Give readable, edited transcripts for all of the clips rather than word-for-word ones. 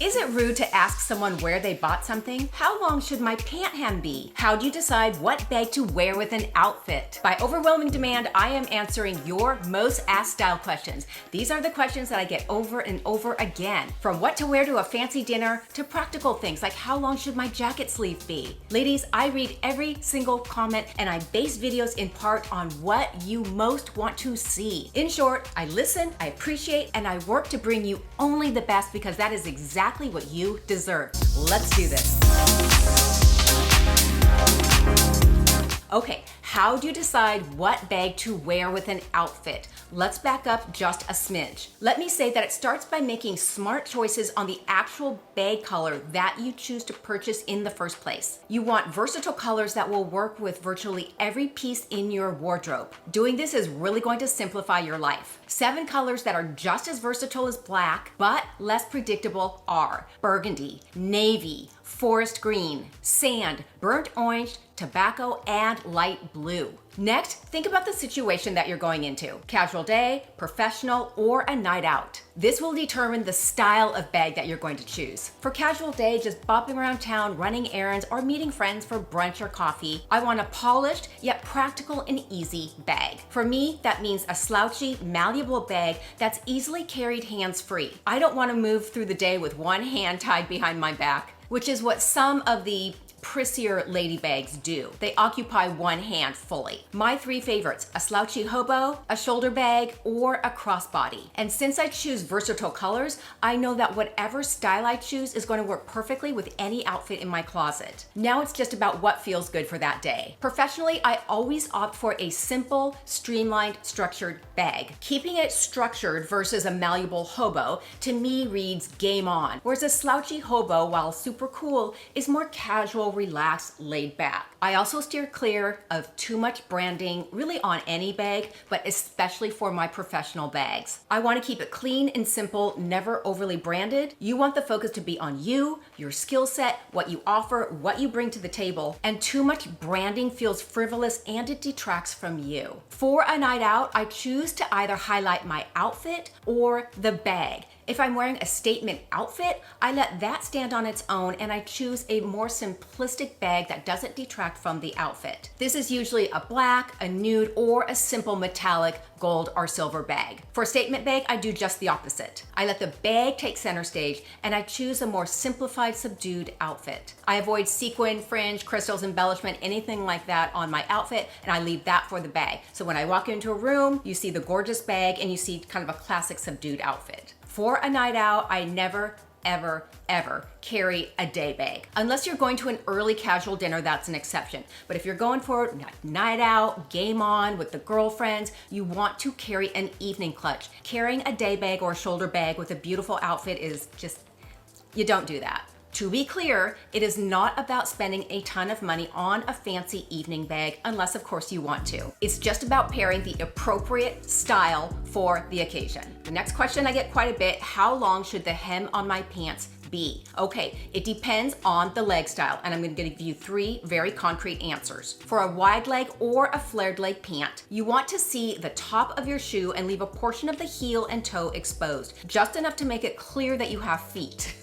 Is it rude to ask someone where they bought something? How long should my pant hem be? How do you decide what bag to wear with an outfit? By overwhelming demand, I am answering your most asked style questions. These are the questions that I get over and over again. From what to wear to a fancy dinner to practical things like how long should my jacket sleeve be? Ladies, I read every single comment and I base videos in part on what you most want to see. In short, I listen, I appreciate, and I work to bring you only the best because that is exactly what you deserve. Let's do this. Okay, how do you decide what bag to wear with an outfit? Let's back up just a smidge. Let me say that it starts by making smart choices on the actual bag color that you choose to purchase in the first place. You want versatile colors that will work with virtually every piece in your wardrobe. Doing this is really going to simplify your life. 7 colors that are just as versatile as black, but less predictable are burgundy, navy, forest green, sand, burnt orange, tobacco, and light blue. Next, think about the situation that you're going into. Casual day, professional, or a night out. This will determine the style of bag that you're going to choose. For casual day, just bopping around town, running errands, or meeting friends for brunch or coffee, I want a polished yet practical and easy bag. For me, that means a slouchy, malleable bag that's easily carried hands-free. I don't want to move through the day with one hand tied behind my back, which is what some of the prissier lady bags do. They occupy one hand fully. My 3 favorites: a slouchy hobo, a shoulder bag, or a crossbody. And since I choose versatile colors, I know that whatever style I choose is going to work perfectly with any outfit in my closet. Now it's just about what feels good for that day. Professionally, I always opt for a simple, streamlined, structured bag. Keeping it structured versus a malleable hobo to me reads game on, whereas a slouchy hobo, while super cool, is more casual, relaxed, laid back. I also steer clear of too much branding really on any bag, but especially for my professional bags. I want to keep it clean and simple, never overly branded. You want the focus to be on you, your skill set, what you offer, what you bring to the table, and too much branding feels frivolous and it detracts from you. For a night out, I choose to either highlight my outfit or the bag. If I'm wearing a statement outfit, I let that stand on its own and I choose a more simplistic bag that doesn't detract from the outfit. This is usually a black, a nude, or a simple metallic gold or silver bag. For a statement bag, I do just the opposite. I let the bag take center stage and I choose a more simplified, subdued outfit. I avoid sequin, fringe, crystals, embellishment, anything like that on my outfit, and I leave that for the bag. So when I walk into a room, you see the gorgeous bag and you see kind of a classic subdued outfit. For a night out, I never, ever carry a day bag. Unless you're going to an early casual dinner, that's an exception. But if you're going for a night out, game on with the girlfriends, you want to carry an evening clutch. Carrying a day bag or a shoulder bag with a beautiful outfit is just, you don't do that. To be clear, it is not about spending a ton of money on a fancy evening bag, unless of course you want to. It's just about pairing the appropriate style for the occasion. The next question I get quite a bit: how long should the hem on my pants be? Okay, it depends on the leg style, and I'm going to give you 3 very concrete answers. For a wide leg or a flared leg pant, you want to see the top of your shoe and leave a portion of the heel and toe exposed, just enough to make it clear that you have feet.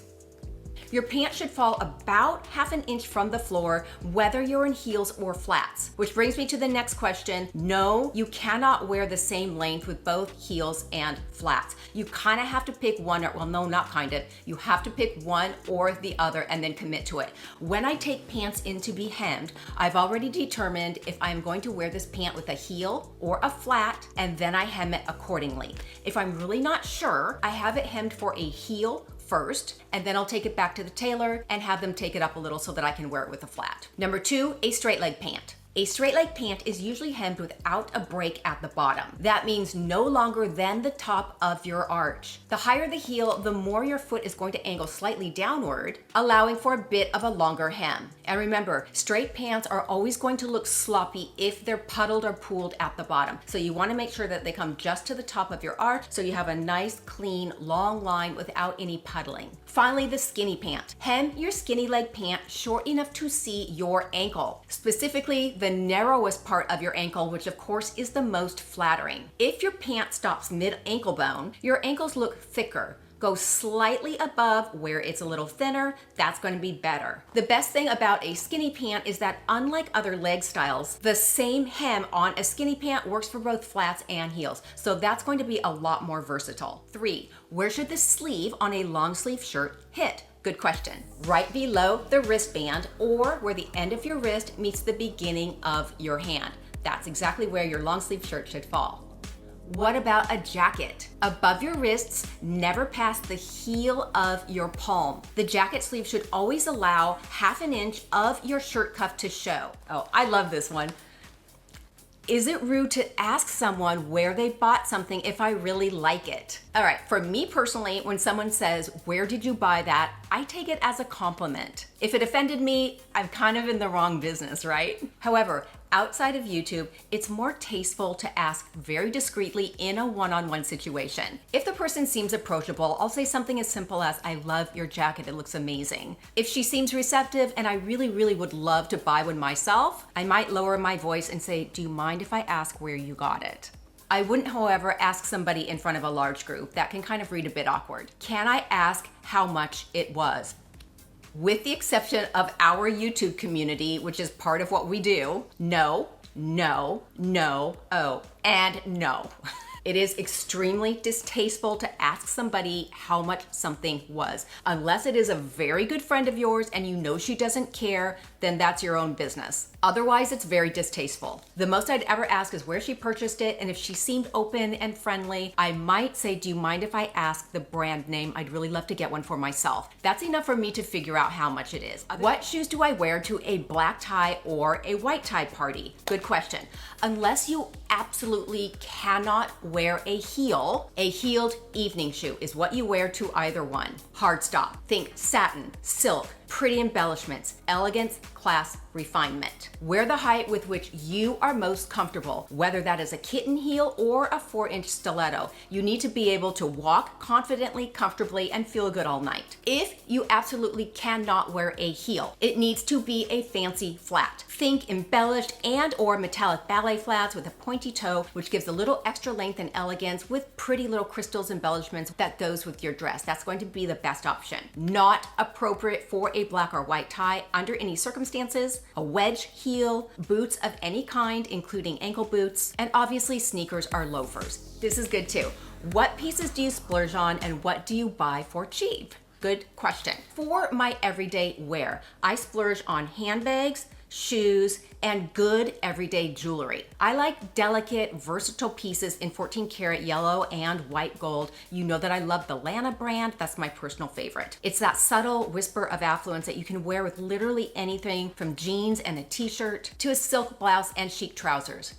Your pants should fall about ½ an inch from the floor, whether you're in heels or flats. Which brings me to the next question. No, you cannot wear the same length with both heels and flats. You kind of have to pick one, or well, no, not kind of. You have to pick one or the other and then commit to it. When I take pants in to be hemmed, I've already determined if I'm going to wear this pant with a heel or a flat, and then I hem it accordingly. If I'm really not sure, I have it hemmed for a heel first, and then I'll take it back to the tailor and have them take it up a little so that I can wear it with a flat. Number 2, a straight leg pant. A straight leg pant is usually hemmed without a break at the bottom. That means no longer than the top of your arch. The higher the heel, the more your foot is going to angle slightly downward, allowing for a bit of a longer hem. And remember, straight pants are always going to look sloppy if they're puddled or pooled at the bottom. So you want to make sure that they come just to the top of your arch so you have a nice, clean, long line without any puddling. Finally, the skinny pant. Hem your skinny leg pant short enough to see your ankle, specifically the narrowest part of your ankle, which of course is the most flattering. If your pant stops mid-ankle bone, your ankles look thicker, Go slightly above where it's a little thinner. That's going to be better. The best thing about a skinny pant is that unlike other leg styles, the same hem on a skinny pant works for both flats and heels. So that's going to be a lot more versatile. 3, where should the sleeve on a long sleeve shirt hit? Good question. Right below the wristband or where the end of your wrist meets the beginning of your hand. That's exactly where your long sleeve shirt should fall. What about a jacket? Above your wrists, never past the heel of your palm. The jacket sleeve should always allow 1/2 inch of your shirt cuff to show. Oh, I love this one. Is it rude to ask someone where they bought something if I really like it? All right, for me personally, when someone says, "Where did you buy that?" I take it as a compliment. If it offended me, I'm kind of in the wrong business, right? However, outside of YouTube, it's more tasteful to ask very discreetly in a one-on-one situation. If the person seems approachable, I'll say something as simple as, "I love your jacket, it looks amazing." If she seems receptive and I really would love to buy one myself, I might lower my voice and say, "Do you mind if I ask where you got it?" I wouldn't, however, ask somebody in front of a large group. That can kind of read a bit awkward. Can I ask how much it was? With the exception of our YouTube community, which is part of what we do, no, no, no, oh, and no. It is extremely distasteful to ask somebody how much something was. Unless it is a very good friend of yours and you know she doesn't care, then that's your own business. Otherwise, it's very distasteful. The most I'd ever ask is where she purchased it, and if she seemed open and friendly, I might say, "Do you mind if I ask the brand name? I'd really love to get one for myself." That's enough for me to figure out how much it is. What shoes do I wear to a black tie or a white tie party? Good question. Unless you absolutely cannot wear a heel, a heeled evening shoe is what you wear to either one. Hard stop. Think satin, silk, pretty embellishments, elegance, class, refinement. Wear the height with which you are most comfortable, whether that is a kitten heel or a 4-inch stiletto. You need to be able to walk confidently, comfortably, and feel good all night. If you absolutely cannot wear a heel, it needs to be a fancy flat. Think embellished and or metallic ballet flats with a pointy toe, which gives a little extra length and elegance with pretty little crystals embellishments that goes with your dress. That's going to be the best option. Not appropriate for a black or white tie under any circumstances. A wedge heel, boots of any kind, including ankle boots, and obviously sneakers or loafers. This is good too. What pieces do you splurge on and what do you buy for cheap? Good question. For my everyday wear, I splurge on handbags, shoes, and good everyday jewelry. I like delicate, versatile pieces in 14 karat yellow and white gold. You know that I love the Lana brand. That's my personal favorite. It's that subtle whisper of affluence that you can wear with literally anything from jeans and a t-shirt to a silk blouse and chic trousers.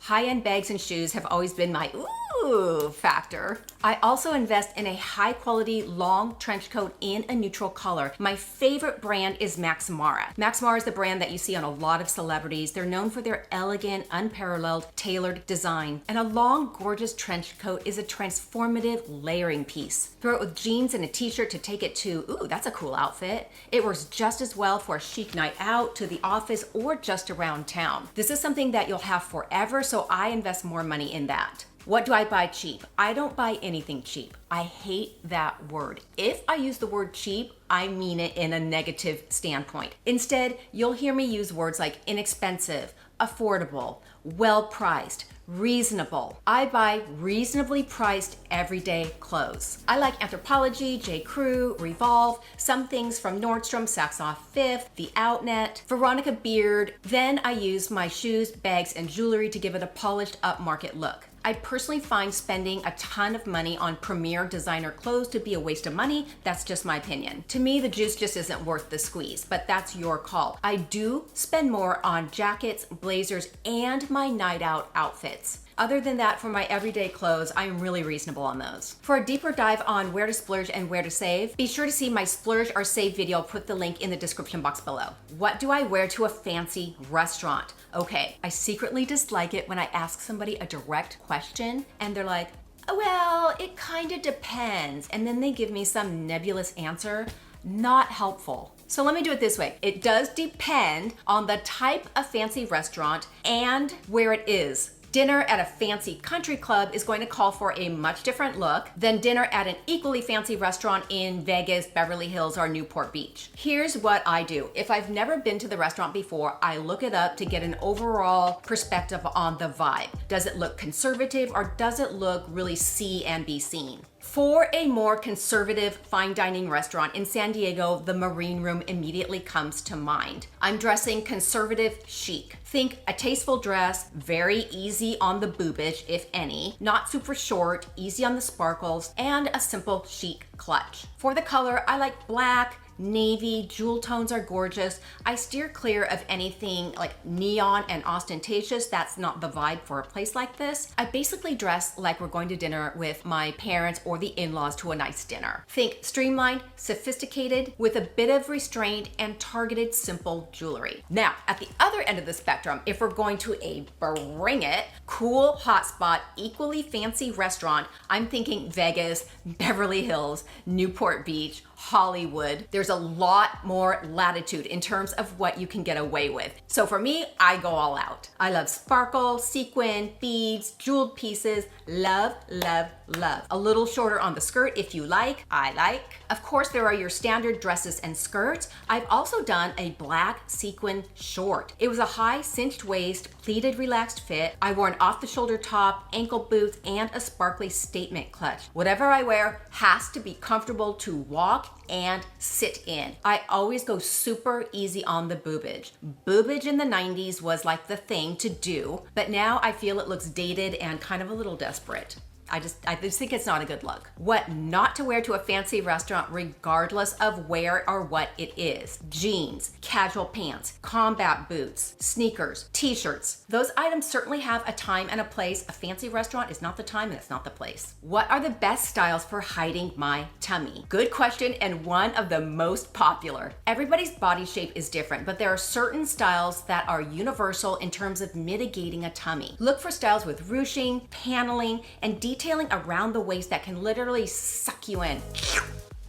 High-end bags and shoes have always been my ooh factor. I also invest in a high-quality long trench coat in a neutral color. My favorite brand is Max Mara. Max Mara is the brand that you see on a lot of celebrities. They're known for their elegant, unparalleled, tailored design. And a long, gorgeous trench coat is a transformative layering piece. Throw it with jeans and a t-shirt to take it to, ooh, that's a cool outfit. It works just as well for a chic night out, to the office, or just around town. This is something that you'll have forever, so I invest more money in that. What do I buy cheap? I don't buy anything cheap. I hate that word. If I use the word cheap, I mean it in a negative standpoint. Instead, you'll hear me use words like inexpensive, affordable, well-priced, reasonable. I buy reasonably priced everyday clothes. I like Anthropologie, J. Crew, Revolve, some things from Nordstrom, Saks Off Fifth, The Outnet, Veronica Beard. Then I use my shoes, bags, and jewelry to give it a polished upmarket look. I personally find spending a ton of money on premier designer clothes to be a waste of money. That's just my opinion. To me, the juice just isn't worth the squeeze, but that's your call. I do spend more on jackets, blazers, and my night out outfits. Other than that, for my everyday clothes, I am really reasonable on those. For a deeper dive on where to splurge and where to save, be sure to see my splurge or save video. I'll put the link in the description box below. What do I wear to a fancy restaurant? Okay, I secretly dislike it when I ask somebody a direct question and they're like, well, it kind of depends. And then they give me some nebulous answer. Not helpful. So let me do it this way. It does depend on the type of fancy restaurant and where it is. Dinner at a fancy country club is going to call for a much different look than dinner at an equally fancy restaurant in Vegas, Beverly Hills, or Newport Beach. Here's what I do. If I've never been to the restaurant before, I look it up to get an overall perspective on the vibe. Does it look conservative or does it look really see and be seen? For a more conservative fine dining restaurant in San Diego, the Marine Room immediately comes to mind. I'm dressing conservative chic. Think a tasteful dress, very easy on the boobage, if any, not super short, easy on the sparkles, and a simple chic clutch. For the color, I like black, navy, jewel tones are gorgeous. I steer clear of anything like neon and ostentatious. That's not the vibe for a place like this. I basically dress like we're going to dinner with my parents or the in-laws to a nice dinner. Think streamlined, sophisticated, with a bit of restraint and targeted simple jewelry. Now, at the other end of the spectrum, if we're going to a bring it, cool hotspot, equally fancy restaurant, I'm thinking Vegas, Beverly Hills, Newport Beach, Hollywood. There's a lot more latitude in terms of what you can get away with. So for me, I go all out. I love sparkle, sequin, beads, jeweled pieces. Love, love, love. A little shorter on the skirt if you like. I like. Of course, there are your standard dresses and skirts. I've also done a black sequin short. It was a high cinched waist, pleated relaxed fit. I wore an off-the-shoulder top, ankle boots, and a sparkly statement clutch. Whatever I wear has to be comfortable to walk and sit in. I always go super easy on the boobage. Boobage in the 90s was like the thing to do, but now I feel it looks dated and kind of a little desperate. I just think it's not a good look. What not to wear to a fancy restaurant regardless of where or what it is. Jeans, casual pants, combat boots, sneakers, t-shirts. Those items certainly have a time and a place. A fancy restaurant is not the time and it's not the place. What are the best styles for hiding my tummy? Good question, and one of the most popular. Everybody's body shape is different, but there are certain styles that are universal in terms of mitigating a tummy. Look for styles with ruching, paneling, and detailing around the waist that can literally suck you in.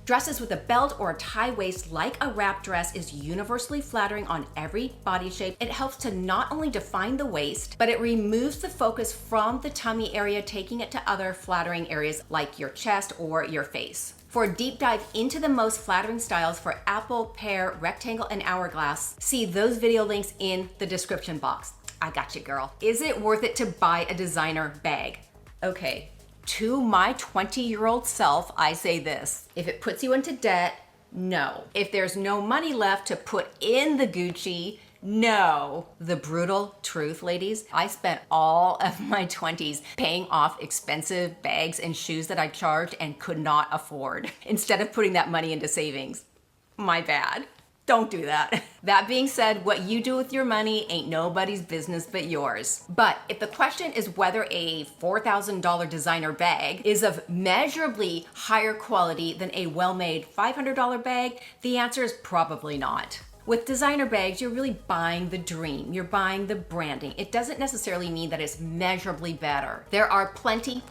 Dresses with a belt or a tie waist like a wrap dress is universally flattering on every body shape. It helps to not only define the waist, but it removes the focus from the tummy area, taking it to other flattering areas like your chest or your face. For a deep dive into the most flattering styles for apple, pear, rectangle, and hourglass, see those video links in the description box. I got you, girl. Is it worth it to buy a designer bag? Okay. To my 20-year-old self, I say this. If it puts you into debt, no. If there's no money left to put in the Gucci, no. The brutal truth, ladies, I spent all of my 20s paying off expensive bags and shoes that I charged and could not afford, instead of putting that money into savings. My bad. Don't do that. That being said, what you do with your money ain't nobody's business but yours. But if the question is whether a $4,000 designer bag is of measurably higher quality than a well-made $500 bag, the answer is probably not. With designer bags, you're really buying the dream. You're buying the branding. It doesn't necessarily mean that it's measurably better. There are plenty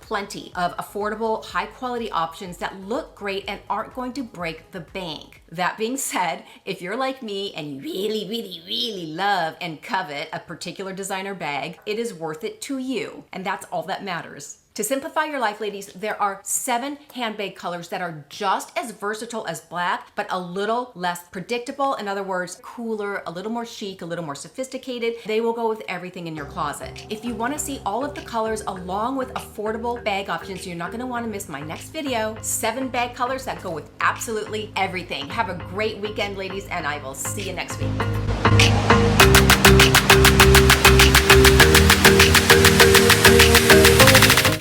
of affordable, high-quality options that look great and aren't going to break the bank. That being said, if you're like me and you really love and covet a particular designer bag, it is worth it to you, and that's all that matters. To simplify your life, ladies, there are 7 handbag colors that are just as versatile as black, but a little less predictable. In other words, cooler, a little more chic, a little more sophisticated. They will go with everything in your closet. If you want to see all of the colors along with affordable bag options, you're not going to want to miss my next video. 7 bag colors that go with absolutely everything. Have a great weekend, ladies, and I will see you next week.